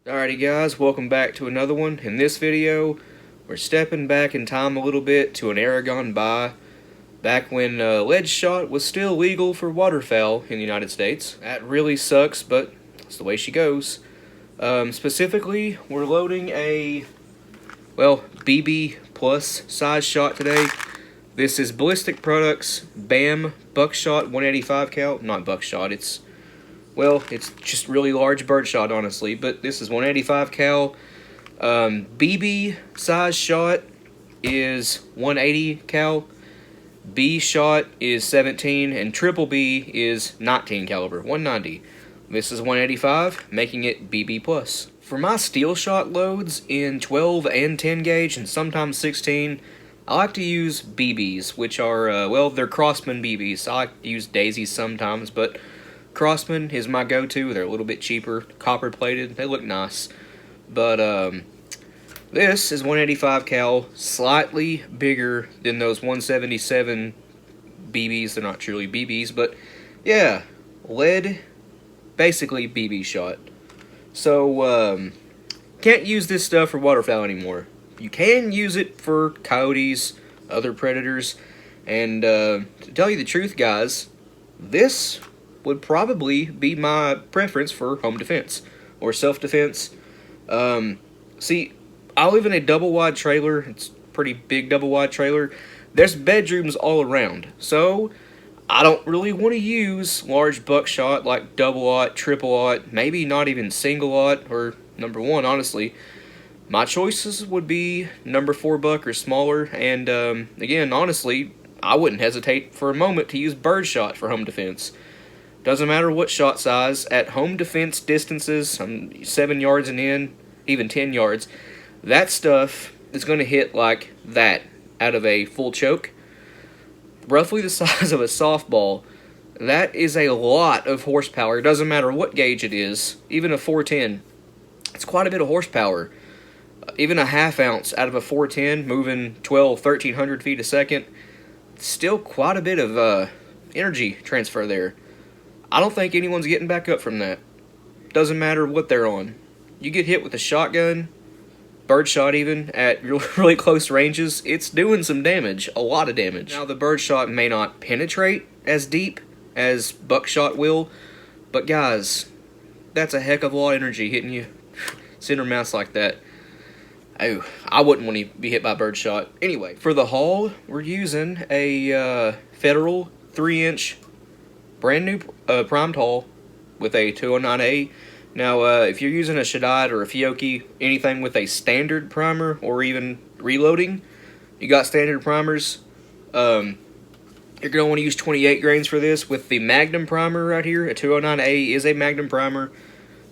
Alrighty guys, welcome back to another one. In this video, we're stepping back in time a little bit to an era gone by, back when lead shot was still legal for waterfowl in the United States. That really sucks, but it's the way she goes. Specifically, we're loading a, BB plus size shot today. This is Ballistic Products BAM Buckshot 185 cal. Not buckshot, it's just really large birdshot, honestly, but this is 185 cal. BB size shot is 180 cal. B shot is 17, and triple B is 19 caliber, 190. This is 185, making it BB plus. For my steel shot loads in 12 and 10 gauge, and sometimes 16, I like to use BBs, which are, they're Crossman BBs. I like to use daisies sometimes, but Crossman is my go-to. They're a little bit cheaper, copper plated. They look nice. But this is 185 cal, slightly bigger than those 177 BBs. They're not truly BBs, but yeah, lead, basically BB shot. So can't use this stuff for waterfowl anymore. You can use it for coyotes, other predators, and to tell you the truth, guys, this would probably be my preference for home defense or self-defense. See, I live in a double-wide trailer. It's a pretty big double-wide trailer. There's bedrooms all around, so I don't really want to use large buckshot like double-aught, triple-aught, maybe not even single-aught or number one, honestly. My choices would be number 4 buck or smaller, and again, honestly, I wouldn't hesitate for a moment to use birdshot for home defense. Doesn't matter what shot size, at home defense distances, 7 yards and in, even 10 yards, that stuff is going to hit like that out of a full choke. Roughly the size of a softball. That is a lot of horsepower. It doesn't matter what gauge it is, even a 410. It's quite a bit of horsepower. Even a half ounce out of a 410, moving 1,300 feet a second, still quite a bit of energy transfer there. I don't think anyone's getting back up from that. Doesn't matter what they're on. You get hit with a shotgun, birdshot even, at really close ranges, it's doing some damage, a lot of damage. Now, the birdshot may not penetrate as deep as buckshot will, but guys, that's a heck of a lot of energy hitting you center mass like that. Oh, I wouldn't want to be hit by birdshot. Anyway, for the haul, we're using a Federal 3-inch brand new primed hull with a 209A. Now, if you're using a Shaddai or a Fiocchi, anything with a standard primer or even reloading, you got standard primers. You're going to want to use 28 grains for this. With the Magnum primer right here, a 209A is a Magnum primer,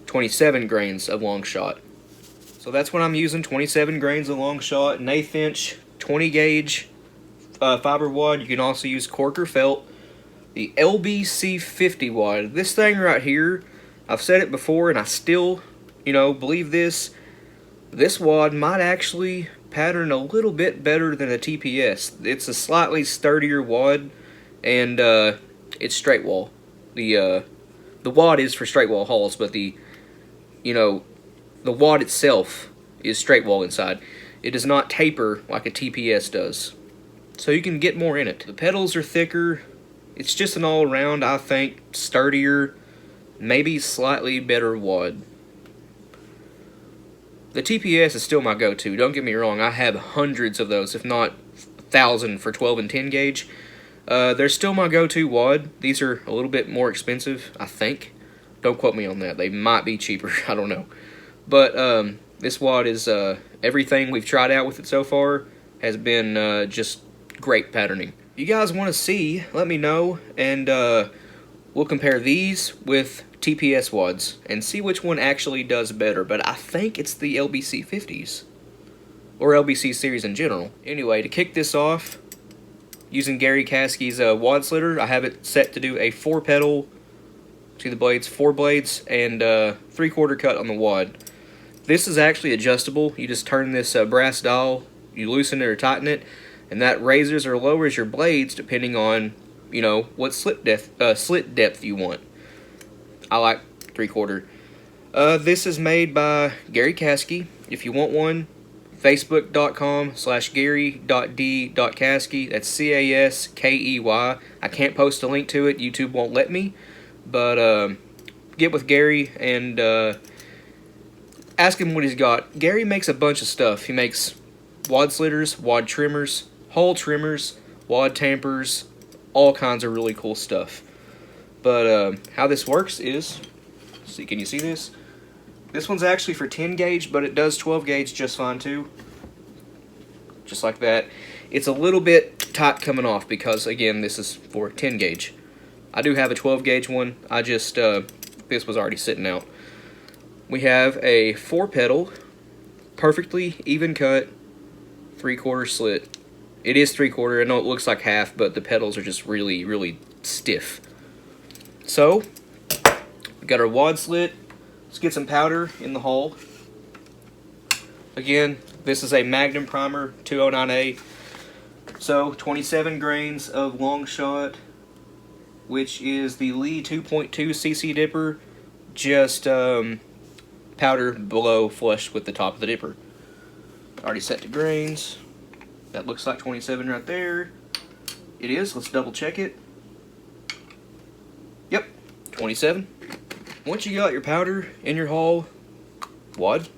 27 grains of long shot. So that's what I'm using, 27 grains of long shot, an 1/8 inch, 20 gauge fiber wad. You can also use cork or felt. The LBC 50 wad. This thing right here, I've said it before and I still, believe this. This wad might actually pattern a little bit better than a TPS. It's a slightly sturdier wad, and it's straight wall. The wad is for straight wall hauls, but the wad itself is straight wall inside. It does not taper like a TPS does, so you can get more in it. The pedals are thicker. It's just an all-around, I think, sturdier, maybe slightly better wad. The TPS is still my go-to, don't get me wrong. I have hundreds of those, if not 1,000 for 12 and 10 gauge. They're still my go-to wad. These are a little bit more expensive, I think. Don't quote me on that. They might be cheaper, I don't know. But this wad is, everything we've tried out with it so far has been just great patterning. You guys want to see, let me know, and we'll compare these with TPS wads and see which one actually does better. But I think it's the LBC 50s, or LBC series in general. Anyway, to kick this off, using Gary Caskey's wad slitter, I have it set to do a 4-pedal, see the blades, 4 blades, and 3/4 cut on the wad. This is actually adjustable. You just turn this brass dial, you loosen it or tighten it, and that raises or lowers your blades depending on, what slit depth you want. I like 3/4. This is made by Gary Caskey. If you want one, facebook.com/gary.d.caskey. That's Caskey. I can't post a link to it. YouTube won't let me. But get with Gary and ask him what he's got. Gary makes a bunch of stuff. He makes wad slitters, wad trimmers, hull trimmers, wad tampers, all kinds of really cool stuff. But how this works is, see, can you see this? This one's actually for 10 gauge, but it does 12 gauge just fine too. Just like that. It's a little bit tight coming off because, again, this is for 10 gauge. I do have a 12 gauge one. I just, this was already sitting out. We have a 4-pedal, perfectly even cut, 3/4 slit. It is 3/4. I know it looks like half, but the pedals are just really, really stiff. So, we got our wad slit. Let's get some powder in the hull. Again, this is a Magnum Primer 209A. So, 27 grains of long shot, which is the Lee 2.2 cc dipper, just powder below flush with the top of the dipper. Already set to grains. That looks like 27 right there. It is. Let's double check it. Yep, 27. Once you got your powder in your hull wad,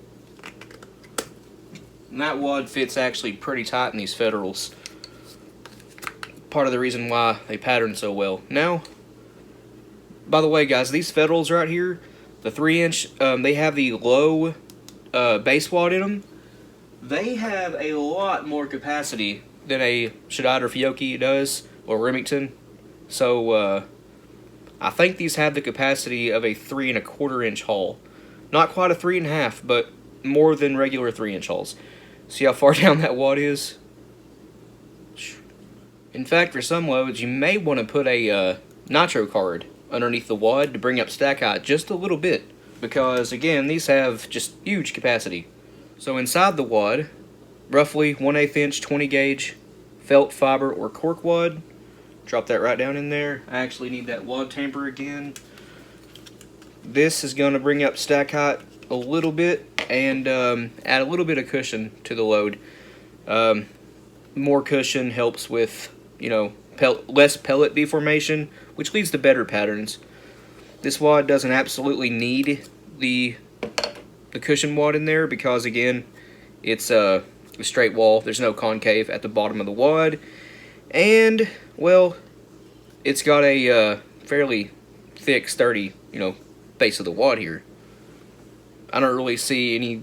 and that wad fits actually pretty tight in these federals. Part of the reason why they pattern so well. Now, by the way, guys, these federals right here, the 3-inch, they have the low base wad in them. They have a lot more capacity than a Schneider Fiocchi does, or Remington. So, I think these have the capacity of a 3¼ inch hull. Not quite a 3½, but more than regular 3-inch hulls. See how far down that wad is? In fact, for some loads, you may want to put a nitro card underneath the wad to bring up stack height just a little bit. Because, again, these have just huge capacity. So inside the wad, roughly 1/8 inch 20 gauge felt fiber or cork wad. Drop that right down in there. I actually need that wad tamper again. This is going to bring up stack height a little bit and add a little bit of cushion to the load. More cushion helps with, you know, less pellet deformation, which leads to better patterns. This wad doesn't absolutely need the cushion wad in there because, again, it's a straight wall. There's no concave at the bottom of the wad. And, well, it's got a fairly thick, sturdy, base of the wad here. I don't really see any,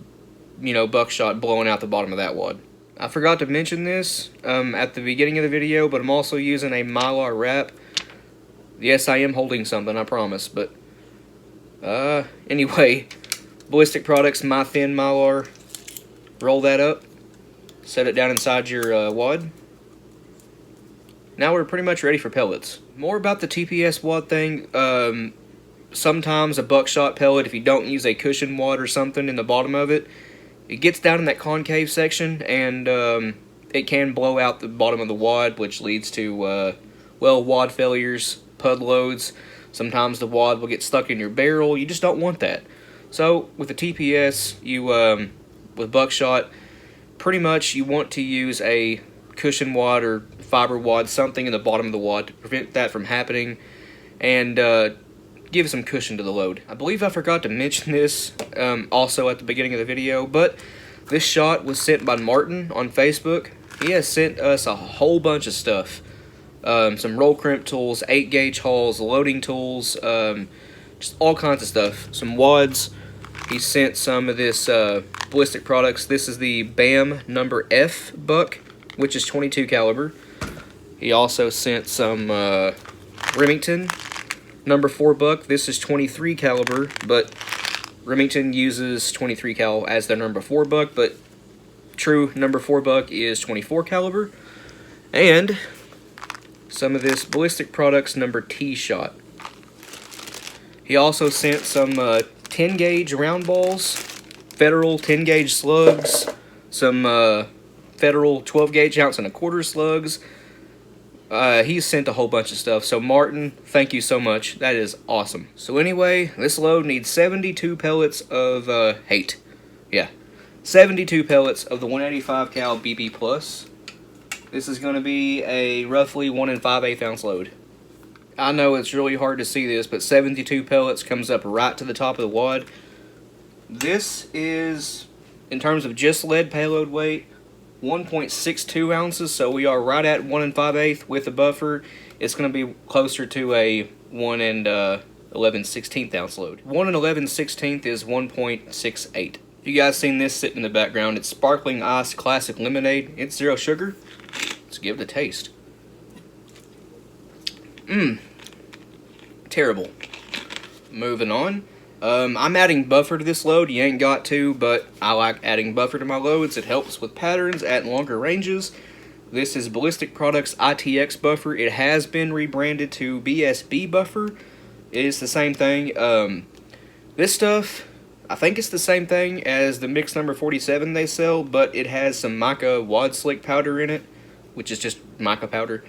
buckshot blowing out the bottom of that wad. I forgot to mention this at the beginning of the video, but I'm also using a Mylar wrap. Yes, I am holding something, I promise, but anyway, Ballistic Products My Thin Mylar. Roll that up, set it down inside your wad. Now we're pretty much ready for pellets. More about the TPS wad thing. Sometimes a buckshot pellet, if you don't use a cushion wad or something in the bottom of it, it gets down in that concave section and it can blow out the bottom of the wad, which leads to, wad failures, pud loads. Sometimes the wad will get stuck in your barrel. You just don't want that. So with the TPS, with buckshot, pretty much you want to use a cushion wad or fiber wad, something in the bottom of the wad to prevent that from happening and give some cushion to the load. I believe I forgot to mention this also at the beginning of the video, but this shot was sent by Martin on Facebook. He has sent us a whole bunch of stuff. Some roll crimp tools, 8-gauge hulls, loading tools, just all kinds of stuff. Some wads. He sent some of this Ballistic Products. This is the BAM number F buck, which is 22 caliber. He also sent some Remington number 4 buck. This is 23 caliber, but Remington uses 23 cal as their number 4 buck, but true number 4 buck is 24 caliber. And some of this Ballistic Products number T shot. He also sent some 10 gauge round balls, Federal 10 gauge slugs, some Federal 12 gauge ounce and a quarter slugs, He's sent a whole bunch of stuff. So Martin, thank you so much. That is awesome. So anyway, this load needs 72 pellets of hate. Yeah, 72 pellets of the 185 cal BB plus. This is going to be a roughly 1 5/8 ounce load. I know it's really hard to see this, but 72 pellets comes up right to the top of the wad. This is, in terms of just lead payload weight, 1.62 ounces, so we are right at 1 5/8 with the buffer. It's going to be closer to a 1 11/16 ounce load. 1 11/16 is 1.68. You guys seen this sitting in the background? It's sparkling ice classic lemonade. It's 0 sugar. Let's give it a taste. Terrible. Moving on. I'm adding buffer to this load. You ain't got to, but I like adding buffer to my loads. It helps with patterns at longer ranges. This is Ballistic Products ITX buffer. It has been rebranded to BSB buffer. It is the same thing. This stuff, I think it's the same thing as the mix number 47 they sell, but it has some mica wad slick powder in it, which is just mica powder.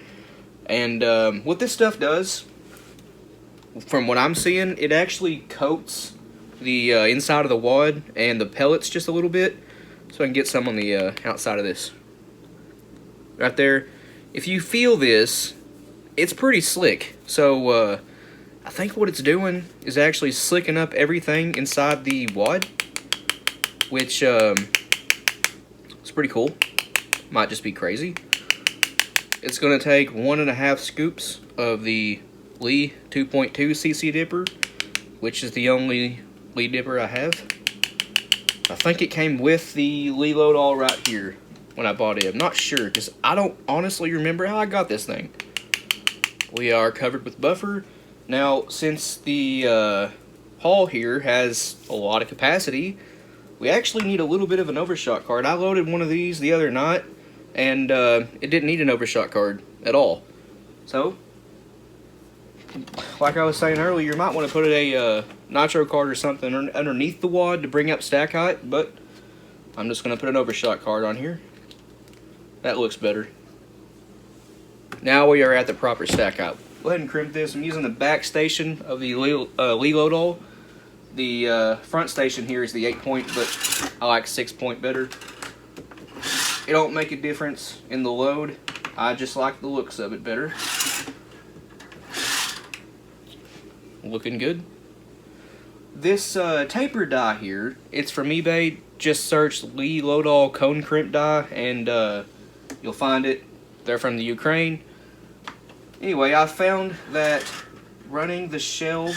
And what this stuff does, from what I'm seeing, it actually coats the inside of the wad and the pellets just a little bit, so I can get some on the outside of this. Right there. If you feel this, it's pretty slick. So I think what it's doing is actually slicking up everything inside the wad, which is pretty cool. Might just be crazy. It's going to take 1.5 scoops of the Lee 2.2 cc dipper, which is the only Lee dipper I have. I think it came with the Lee load all right here when I bought it. I'm not sure, because I don't honestly remember how I got this thing. We are covered with buffer. Now, since the hull here has a lot of capacity, we actually need a little bit of an overshot card. I loaded one of these the other night, and it didn't need an overshot card at all. So, like I was saying earlier, you might want to put a nitro card or something underneath the wad to bring up stack height, but I'm just going to put an overshot card on here. That looks better. Now we are at the proper stack height. Go ahead and crimp this. I'm using the back station of the Lee load all. The front station here is the 8-point, but I like 6-point better. It don't make a difference in the load. I just like the looks of it better. Looking good. This taper die here, it's from eBay. Just search Lee Loadall cone crimp die and you'll find it. They're from the Ukraine. Anyway, I found that running the shell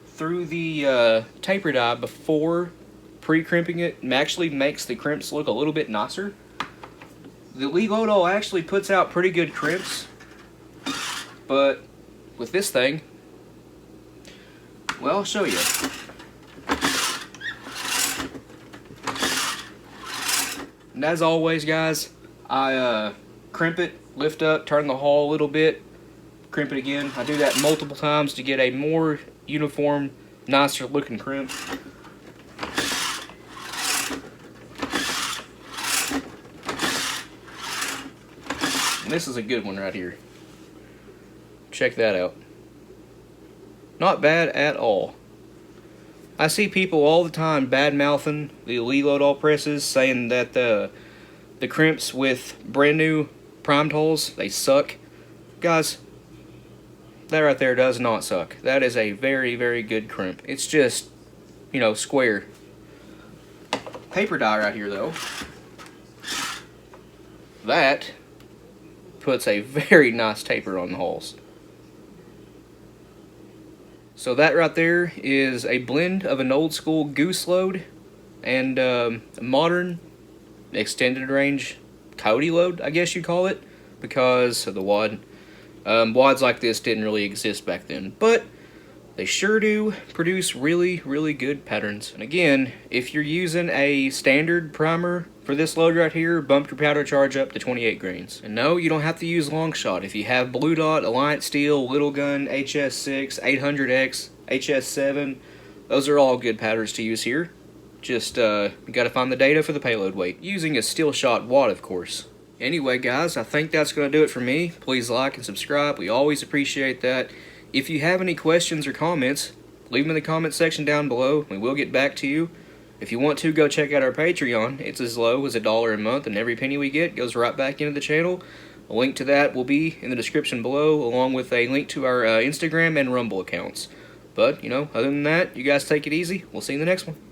through the taper die before pre-crimping it actually makes the crimps look a little bit nicer. The Lee Loadall actually puts out pretty good crimps, but with this thing, well, I'll show you. And as always, guys, I crimp it, lift up, turn the hull a little bit, crimp it again. I do that multiple times to get a more uniform, nicer looking crimp. And this is a good one right here. Check that out. Not bad at all. I see people all the time bad-mouthing the Lee Loadall presses, saying that the crimps with brand new primed holes, they suck. Guys, that right there does not suck. That is a very, very good crimp. It's just, you know, square. Paper die right here, though. That puts a very nice taper on the holes. So that right there is a blend of an old school Goose load and a modern extended range coyote load, I guess you'd call it, because of the wad. Wads like this didn't really exist back then, but they sure do produce really, really good patterns. And again, if you're using a standard primer for this load right here, bump your powder charge up to 28 grains. And no, you don't have to use long shot. If you have Blue Dot, Alliance Steel, Little Gun, HS6, 800X, HS7, those are all good patterns to use here. Just you gotta find the data for the payload weight. Using a steel shot wad, of course. Anyway, guys, I think that's going to do it for me. Please like and subscribe. We always appreciate that. If you have any questions or comments, leave them in the comment section down below. We will get back to you. If you want to, go check out our Patreon. It's as low as $1 a month, and every penny we get goes right back into the channel. A link to that will be in the description below, along with a link to our Instagram and Rumble accounts. But, other than that, you guys take it easy. We'll see you in the next one.